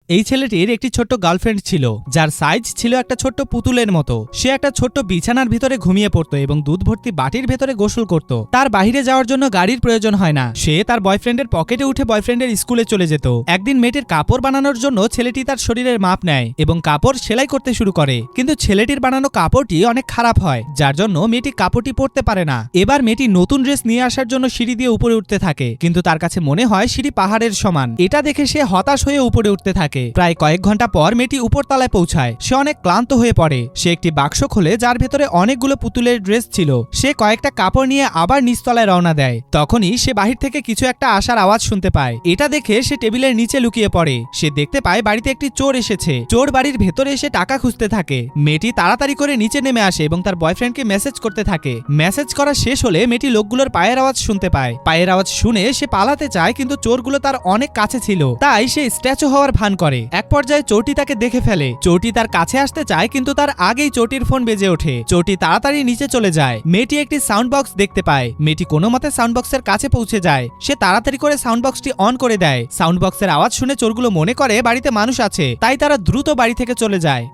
এই ছেলেটির একটি ছোট্ট গার্লফ্রেন্ড ছিল, যার সাইজ ছিল একটা ছোট্ট পুতুলের মতো। সে একটা ছোট্ট বিছানার ভিতরে ঘুমিয়ে পড়তো এবং দুধ ভর্তি বাটির ভেতরে গোসল করত। তার বাইরে যাওয়ার জন্য গাড়ির প্রয়োজন হয় না। সে তার বয়ফ্রেন্ডের পকেটে উঠে বয়ফ্রেন্ডের স্কুলে চলে যেত। একদিন মেয়েটির কাপড় বানানোর জন্য ছেলেটি তার শরীরের মাপ নেয় এবং কাপড় সেলাই করতে শুরু করে, কিন্তু ছেলেটির বানানো কাপড়টি অনেক খারাপ হয়, যার জন্য মেয়েটি কাপড়টি পরতে পারে না। এবার মেয়েটি নতুন ড্রেস নিয়ে আসার জন্য সিঁড়ি দিয়ে উপরে উঠতে থাকে, কিন্তু তার কাছে মনে হয় সিঁড়ি পাহাড়ের সমান। এটা দেখে সে হতাশ হয়ে উপরে উঠতে থাকে। প্রায় কয়েক ঘন্টা পর মেয়েটি উপরতলায় পৌঁছায়। সে অনেক ক্লান্ত হয়ে পড়ে। সে একটি বাক্স খোলে, যার ভেতরে অনেকগুলো পুতুলের ড্রেস ছিল। সে কয়েকটা কাপড় নিয়ে আবার নিচতলায় রওনা দেয়। তখনই সে বাহির থেকে কিছু একটা আসার আওয়াজ শুনতে পায়। এটা দেখে সে টেবিলের নিচে লুকিয়ে পড়ে। সে দেখতে পায় বাড়িতে একটি চোর এসেছে। চোর বাড়ির ভেতরে এসে টাকা খুঁজতে থাকে। মেয়েটি তাড়াতাড়ি করে নিচে নেমে আসে এবং তার বয়ফ্রেন্ডকে মেসেজ করতে থাকে। মেসেজ করা শেষ হলে মেয়েটি লোকগুলোর পায়ের আওয়াজ শুনতে পায়। পায়ের আওয়াজ শুনে সে পালাতে চায়, কিন্তু চোরগুলো তার অনেক কাছে ছিল, তাই সে স্ট্যাচু হওয়ার ভান করে। এক পর্যায়ে চোরটি তাকে দেখে ফেলে। চোরটি তার কাছে আসতে চায়, কিন্তু তার আগেই চোরটির ফোন বেজে ওঠে। চোরটি তাড়াতাড়ি নিচে চলে যায়। মেয়েটি একটি সাউন্ড বক্স দেখতে পায়। মেয়েটি কোনো মতে সাউন্ড বক্সের কাছে পৌঁছে যায়। সে তাড়াতাড়ি করে সাউন্ড বক্সটি অন করে দেয়। সাউন্ড বক্সের আওয়াজ শুনে চোরগুলো মনে করে বাড়িতে মানুষ আছে, তাই তারা দ্রুত বাড়ি থেকে চলে যায়।